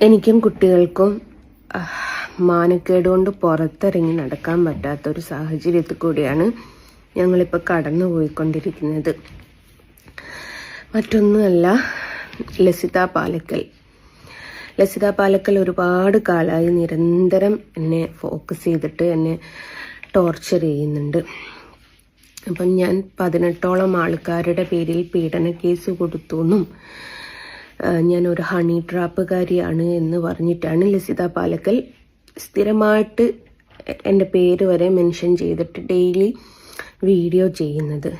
എനിക്കും കുട്ടികൾക്കും മാനക്കേട് കൊണ്ട് പുറത്തിറങ്ങി നടക്കാൻ പറ്റാത്തൊരു സാഹചര്യത്തിൽ കൂടിയാണ് ഞങ്ങളിപ്പോൾ കടന്നു പോയിക്കൊണ്ടിരിക്കുന്നത്. മറ്റൊന്നുമല്ല, ലസിത പാലക്കൽ ഒരുപാട് കാലമായി നിരന്തരം എന്നെ ഫോക്കസ് ചെയ്തിട്ട് എന്നെ ടോർച്ചർ ചെയ്യുന്നുണ്ട്. അപ്പം ഞാൻ 18ഓളം ആൾക്കാരുടെ പേരിൽ പീഡന കേസ് കൊടുത്തു എന്നും ഞാൻ ഒരു ഹണി ട്രാപ്പുകാരിയാണ് എന്ന് പറഞ്ഞിട്ടാണ് ലസിത പാലക്കൽ സ്ഥിരമായിട്ട് എൻ്റെ പേര് വരെ മെൻഷൻ ചെയ്തിട്ട് ഡെയിലി വീഡിയോ ചെയ്യുന്നത്.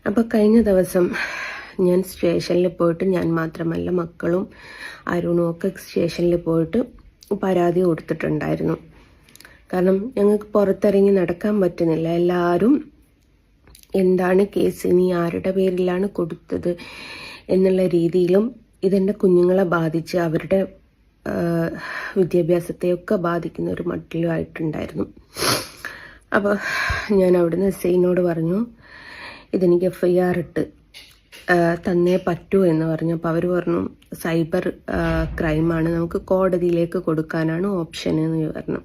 അപ്പോൾ കഴിഞ്ഞ ദിവസം ഞാൻ സ്റ്റേഷനിൽ പോയിട്ട്, ഞാൻ മാത്രമല്ല മക്കളും അരുണും ഒക്കെ സ്റ്റേഷനിൽ പോയിട്ട് പരാതി കൊടുത്തിട്ടുണ്ടായിരുന്നു. കാരണം ഞങ്ങൾക്ക് പുറത്തിറങ്ങി നടക്കാൻ പറ്റുന്നില്ല. എല്ലാവരും എന്താണ് കേസ്, ഇനി ആരുടെ പേരിലാണ് കൊടുത്തത് എന്നുള്ള രീതിയിലും ഇതെൻ്റെ കുഞ്ഞുങ്ങളെ ബാധിച്ച് അവരുടെ വിദ്യാഭ്യാസത്തെയൊക്കെ ബാധിക്കുന്ന ഒരു മട്ടിലുമായിട്ടുണ്ടായിരുന്നു. അപ്പോൾ ഞാൻ അവിടുന്ന് എസ്ഐനോട് പറഞ്ഞു, ഇതെനിക്ക് FIR ഇട്ട് തന്നേ പറ്റൂ എന്ന് പറഞ്ഞു. അപ്പോൾ അവർ പറഞ്ഞു സൈബർ ക്രൈമാണ്, നമുക്ക് കോടതിയിലേക്ക് കൊടുക്കാനാണ് ഓപ്ഷൻ എന്ന് പറഞ്ഞു.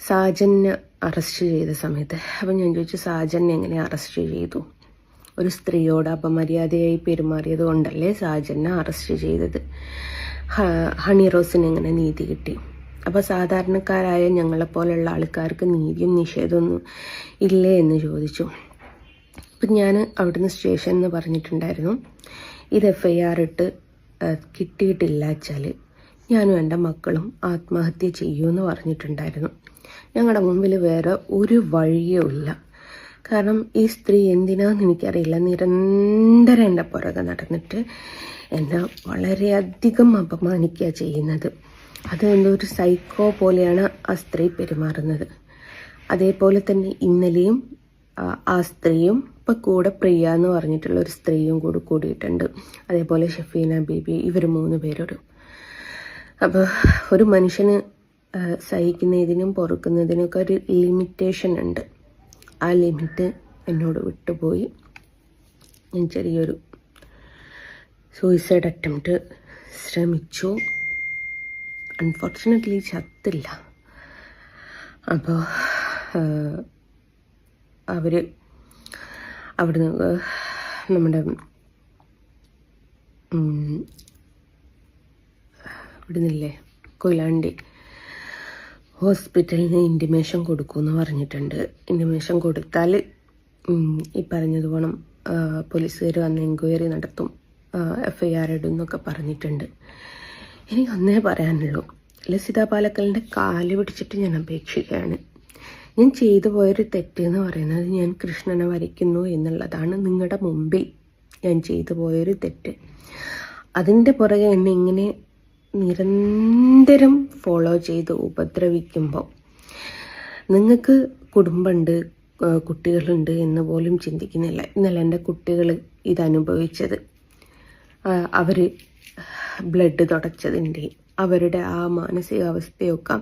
സാജനെ അറസ്റ്റ് ചെയ്ത സമയത്ത് അപ്പം ഞാൻ ചോദിച്ചു, സാജനെ എങ്ങനെ അറസ്റ്റ് ചെയ്തു? ഒരു സ്ത്രീയോട് അപമര്യാദയായി പെരുമാറിയത് കൊണ്ടല്ലേ സാജനെ അറസ്റ്റ് ചെയ്തത്? ഹണി റോസിന് എങ്ങനെ നീതി കിട്ടി? അപ്പോൾ സാധാരണക്കാരായ ഞങ്ങളെപ്പോലുള്ള ആൾക്കാർക്ക് നീതിയും നിഷേധമൊന്നും ഇല്ലേ എന്ന് ചോദിച്ചു. അപ്പം ഞാൻ അവിടുന്ന് സ്റ്റേഷനിൽ നിന്ന് പറഞ്ഞിട്ടുണ്ടായിരുന്നു, ഇത് FIR ഇട്ട് കിട്ടിയിട്ടില്ല വെച്ചാൽ ഞാനും എൻ്റെ മക്കളും ആത്മഹത്യ ചെയ്യുമെന്ന് പറഞ്ഞിട്ടുണ്ടായിരുന്നു. ഞങ്ങളുടെ മുമ്പിൽ വേറെ ഒരു വഴിയും ഇല്ല. കാരണം ഈ സ്ത്രീ എന്തിനാന്ന് എനിക്കറിയില്ല, നിരന്തരം എൻ്റെ പുറകെ നടന്നിട്ട് എന്നെ വളരെയധികം അപമാനിക്കുക ചെയ്യുന്നത്. അത് എന്തോ ഒരു സൈക്കോ പോലെയാണ് ആ സ്ത്രീ പെരുമാറുന്നത്. അതേപോലെ തന്നെ ഇന്നലെയും ആ സ്ത്രീയും ഇപ്പം കൂടെ പ്രിയ എന്ന് പറഞ്ഞിട്ടുള്ള ഒരു സ്ത്രീയും കൂടി കൂടിയിട്ടുണ്ട്. അതേപോലെ ഷഫീന ബീബി, ഇവർ 3 പേരോടും. അപ്പോൾ ഒരു മനുഷ്യന് സഹിക്കുന്നതിനും പൊറുക്കുന്നതിനൊക്കെ ഒരു ലിമിറ്റേഷൻ ഉണ്ട്. ആ ലിമിറ്റ് എന്നോട് വിട്ടുപോയി. ഞാൻ ചെറിയൊരു സൂയിസൈഡ് അറ്റംപ്റ്റ് ശ്രമിച്ചു. അൺഫോർച്ചുനേറ്റ്ലി ചത്തില്ല. അപ്പോൾ അവർ അവിടുന്ന് നമ്മുടെ ഇവിടുന്നില്ലേ കൊയിലാണ്ടി ഹോസ്പിറ്റലിന് ഇൻറ്റിമേഷൻ കൊടുക്കുമെന്ന് പറഞ്ഞിട്ടുണ്ട്. ഇൻറ്റിമേഷൻ കൊടുത്താൽ ഈ പറഞ്ഞതുപോലെ പോലീസുകാർ വന്ന് എൻക്വയറി നടത്തും, FIR ഇടും എന്നൊക്കെ പറഞ്ഞിട്ടുണ്ട്. എനിക്ക് ഒന്നേ പറയാനുള്ളൂ, ലസിത പാലക്കലിൻ്റെ കാല് പിടിച്ചിട്ട് ഞാൻ അപേക്ഷിക്കുകയാണ്. ഞാൻ ചെയ്തു പോയൊരു തെറ്റ് എന്ന് പറയുന്നത് ഞാൻ കൃഷ്ണനെ വരയ്ക്കുന്നു എന്നുള്ളതാണ്. നിങ്ങളുടെ മുമ്പിൽ ഞാൻ ചെയ്തു പോയൊരു തെറ്റ്. അതിൻ്റെ പുറകെ എന്നെ ഇങ്ങനെ നിരന്തരം ഫോളോ ചെയ്ത് ഉപദ്രവിക്കുമ്പോൾ നിങ്ങൾക്ക് കുടുംബമുണ്ട്, കുട്ടികളുണ്ട് എന്ന് പോലും ചിന്തിക്കുന്നില്ല. ഇന്നലെ എൻ്റെ കുട്ടികൾ ഇതനുഭവിച്ചത്, അവർ ബ്ലഡ് തുടച്ചതിൻ്റെ അവരുടെ ആ മാനസികാവസ്ഥയൊക്കെ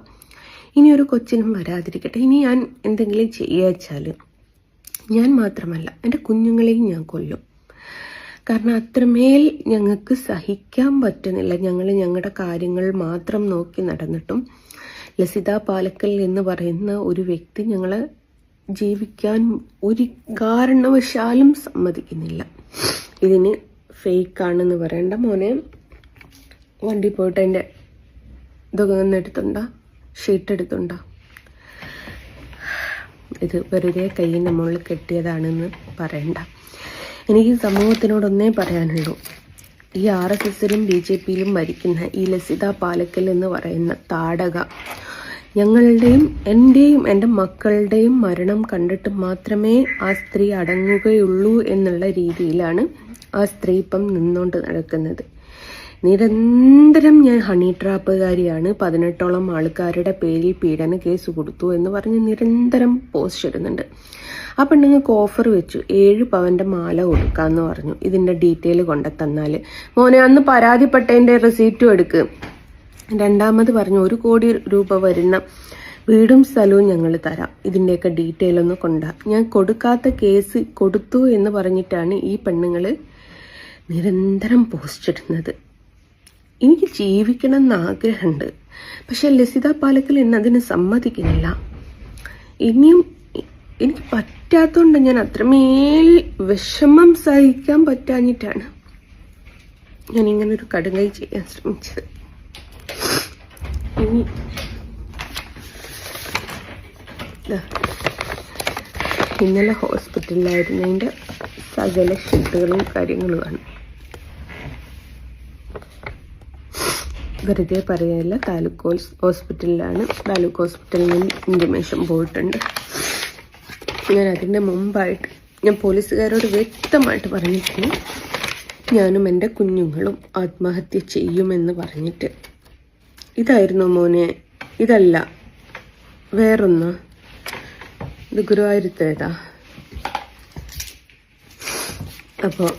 ഇനി ഒരു കൊച്ചിനും വരാതിരിക്കട്ടെ. ഇനി ഞാൻ എന്തെങ്കിലും ചെയ്യുക വെച്ചാൽ ഞാൻ മാത്രമല്ല എൻ്റെ കുഞ്ഞുങ്ങളെയും ഞാൻ കൊല്ലും. കാരണം അത്രമേൽ ഞങ്ങൾക്ക് സഹിക്കാൻ പറ്റുന്നില്ല. ഞങ്ങളുടെ കാര്യങ്ങൾ മാത്രം നോക്കി നടന്നിട്ടും ലസിത പാലക്കൽ എന്ന് പറയുന്ന ഒരു വ്യക്തി ഞങ്ങളെ ജീവിക്കാൻ ഒരു കാരണവശാലും സമ്മതിക്കുന്നില്ല. ഇതിന് ഫേക്കാണെന്ന് പറയണ്ട മോനെ. വണ്ടി പോയിട്ട് എൻ്റെ ഇതൊക്കെ എടുത്തുണ്ടോ, ഷീറ്റ് എടുത്തുണ്ടോ? ഇത് വെറുതെ കയ്യിൻ്റെ മുകളിൽ കെട്ടിയതാണെന്ന് പറയണ്ട. എനിക്ക് സമൂഹത്തിനോടൊന്നേ പറയാനുള്ളൂ, ഈ RSSലും BJPയിലും ഭരിക്കുന്ന ഈ ലസിത പാലക്കൽ എന്ന് പറയുന്ന താടക ഞങ്ങളുടെയും എൻ്റെയും എൻ്റെ മക്കളുടെയും മരണം കണ്ടിട്ട് മാത്രമേ ആ സ്ത്രീ അടങ്ങുകയുള്ളൂ എന്നുള്ള രീതിയിലാണ് ആ സ്ത്രീ ഇപ്പം നിന്നുകൊണ്ട് നടക്കുന്നത്. നിരന്തരം ഞാൻ ഹണി ട്രാപ്പുകാരിയാണ്, 18ഓളം ആൾക്കാരുടെ പേരിൽ പീഡന കേസ് കൊടുത്തു എന്ന് പറഞ്ഞ് നിരന്തരം പോസ്റ്റ് ഇടുന്നുണ്ട്. ആ പെണ്ണുങ്ങൾക്ക് ഓഫർ വെച്ചു, 7 പവൻ്റെ മാല കൊടുക്കാമെന്ന് പറഞ്ഞു. ഇതിൻ്റെ ഡീറ്റെയിൽ കൊണ്ടുതന്നാൽ മോനെ അന്ന് പരാതിപ്പെട്ടതിൻ്റെ റെസീറ്റും എടുക്ക്. രണ്ടാമത് പറഞ്ഞു 1 കോടി രൂപ വരുന്ന വീടും സ്ഥലവും ഞങ്ങൾ തരാം, ഇതിൻ്റെയൊക്കെ ഡീറ്റെയിൽ ഒന്ന് കൊണ്ടാ. ഞാൻ കൊടുക്കാത്ത കേസ് കൊടുത്തു എന്ന് പറഞ്ഞിട്ടാണ് ഈ പെണ്ണുങ്ങൾ നിരന്തരം പോസ്റ്റ് ഇടുന്നത്. എനിക്ക് ജീവിക്കണം എന്ന് ആഗ്രഹമുണ്ട്. പക്ഷെ ലസിത പാലക്കൽ എന്നതിന് സമ്മതിക്കുന്നില്ല. ഇനിയും എനിക്ക് പറ്റാത്തതുകൊണ്ട് ഞാൻ അത്രമേൽ വിഷമം സഹിക്കാൻ പറ്റാഞ്ഞിട്ടാണ് ഞാൻ ഇങ്ങനൊരു കടുങ്കൈ ചെയ്യാൻ ശ്രമിച്ചത്. ഇനി ഇന്നലെ ഹോസ്പിറ്റലിലായിരുന്നതിൻ്റെ സകല ഷീട്ടുകളും കാര്യങ്ങളുമാണ്. വെറുതെ പറയല്ല, താലൂക്ക് ഹോസ്പിറ്റലിലാണ്. താലൂക്ക് ഹോസ്പിറ്റലിൽ നിന്ന് ഇൻറ്റിമേഷൻ പോയിട്ടുണ്ട്. ഞാൻ അതിൻ്റെ മുമ്പായിട്ട് ഞാൻ പോലീസുകാരോട് വ്യക്തമായിട്ട് പറഞ്ഞിട്ടുണ്ട്, ഞാനും എൻ്റെ കുഞ്ഞുങ്ങളും ആത്മഹത്യ ചെയ്യുമെന്ന് പറഞ്ഞിട്ട്. ഇതായിരുന്നു മോനെ, ഇതല്ല വേറൊന്ന്, ഇത് ഗുരുവായൂരത്തേതാ. അപ്പോൾ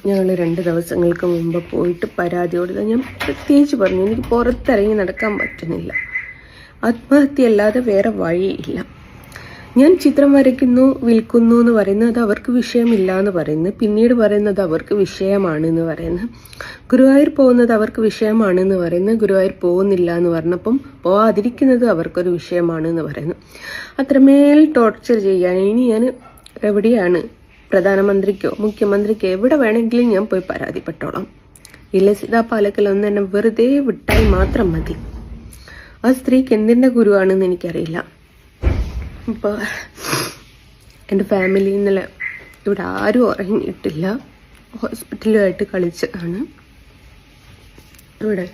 ഞങ്ങൾ 2 ദിവസങ്ങൾക്ക് മുമ്പ് പോയിട്ട് പരാതി കൊടുത്ത. ഞാൻ പ്രത്യേകിച്ച് പറഞ്ഞു, എനിക്ക് പുറത്തിറങ്ങി നടക്കാൻ പറ്റുന്നില്ല, ആത്മഹത്യ അല്ലാതെ വേറെ വഴിയില്ല. ഞാൻ ചിത്രം വരയ്ക്കുന്നു, വിൽക്കുന്നു എന്ന് പറയുന്നത് അത് അവർക്ക് വിഷയമില്ല എന്ന് പറയുന്നു. പിന്നീട് പറയുന്നത് അവർക്ക് വിഷയമാണെന്ന് പറയുന്നു. ഗുരുവായൂർ പോകുന്നത് അവർക്ക് വിഷയമാണെന്ന് പറയുന്നു. ഗുരുവായൂർ പോകുന്നില്ല എന്ന് പറഞ്ഞപ്പം പോവാതിരിക്കുന്നത് അവർക്കൊരു വിഷയമാണെന്ന് പറയുന്നു. അത്രമേൽ ടോർച്ചർ ചെയ്യാൻ ഇനി ഞാൻ എവിടെയാണ്, പ്രധാനമന്ത്രിക്കോ മുഖ്യമന്ത്രിക്കോ എവിടെ വേണമെങ്കിലും ഞാൻ പോയി പരാതിപ്പെട്ടോളാം. ഈ ലസിത പാലക്കൽ ഒന്ന് എന്നെ വെറുതെ വിട്ടാൽ മാത്രം മതി. ആ സ്ത്രീക്ക് എന്തിൻ്റെ ഗുരുവാണെന്ന് എനിക്കറിയില്ല. ഇപ്പോൾ എൻ്റെ ഫാമിലി ഇന്നലെ ഇവിടെ ആരും ഉറങ്ങിയിട്ടില്ല, ഹോസ്പിറ്റലുമായിട്ട് കളിച്ചതാണ്. ഇവിടെ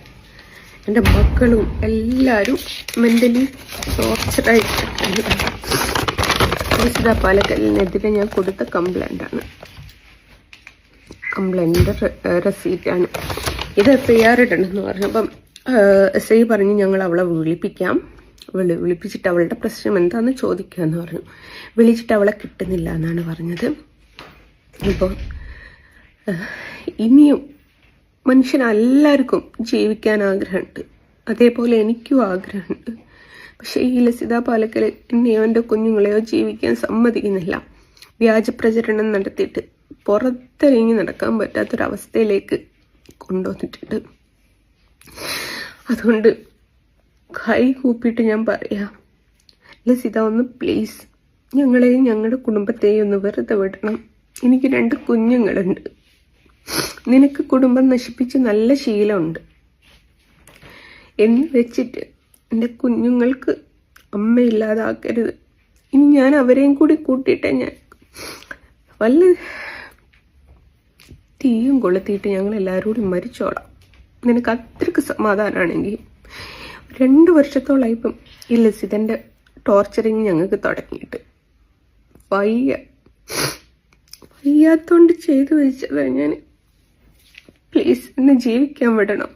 എൻ്റെ മക്കളും എല്ലാവരും മെൻ്റലി ടോർച്ചറായിട്ടുണ്ട്. ലസിത പാലക്കലിനെതിരെ ഞാൻ കൊടുത്ത കംപ്ലൈൻ്റാണ്, കംപ്ലൈൻറ്റിൻ്റെ റെസീറ്റാണ്. ഇത് FIR ഇടണമെന്ന് പറഞ്ഞപ്പം SI പറഞ്ഞ് ഞങ്ങൾ അവളെ വിളിപ്പിക്കാം, വിളിപ്പിച്ചിട്ട് അവളുടെ പ്രശ്നം എന്താണെന്ന് ചോദിക്കുക എന്ന് പറഞ്ഞു. വിളിച്ചിട്ട് അവളെ കിട്ടുന്നില്ല എന്നാണ് പറഞ്ഞത്. ഇപ്പോൾ ഇനിയും മനുഷ്യനെല്ലാവർക്കും ജീവിക്കാൻ ആഗ്രഹമുണ്ട്, അതേപോലെ എനിക്കും ആഗ്രഹമുണ്ട്. പക്ഷേ ഈ ലസിത പാലക്കൽ എന്നെയോ എൻ്റെ കുഞ്ഞുങ്ങളെയോ ജീവിക്കാൻ സമ്മതിക്കുന്നില്ല. വ്യാജ പ്രചരണം നടത്തിയിട്ട് പുറത്തിറങ്ങി നടക്കാൻ പറ്റാത്തൊരവസ്ഥയിലേക്ക് കൊണ്ടുവന്നിട്ടുണ്ട്. അതുകൊണ്ട് കൈ കൂപ്പിയിട്ട് ഞാൻ പറയാം, ലസിത ഒന്ന് പ്ലീസ് ഞങ്ങളെയും ഞങ്ങളുടെ കുടുംബത്തെയും ഒന്ന് വെറുതെ വിടണം. എനിക്ക് 2 കുഞ്ഞുങ്ങളുണ്ട്. നിനക്ക് കുടുംബം നശിപ്പിച്ച് നല്ല ശീലമുണ്ട് എന്ന് വെച്ചിട്ട് എൻ്റെ കുഞ്ഞുങ്ങൾക്ക് അമ്മയില്ലാതാക്കരുത്. ഇനി ഞാൻ അവരെയും കൂടി കൂട്ടിയിട്ടേ ഞാൻ വല്ല തീയും കൊളുത്തിയിട്ട് ഞങ്ങൾ എല്ലാവരും കൂടി മരിച്ചോളാം. നിനക്ക് അത്രയ്ക്ക് സമാധാനമാണെങ്കിൽ. 2 വർഷത്തോളമായി ഇപ്പം ഈ ലസിതൻ്റെ ടോർച്ചറിങ് ഞങ്ങൾക്ക് തുടങ്ങിയിട്ട്. വയ്യാത്തോണ്ട് ചെയ്തു വെച്ചതാണ് ഞാൻ. പ്ലീസ് എന്നെ ജീവിക്കാൻ വിടണം.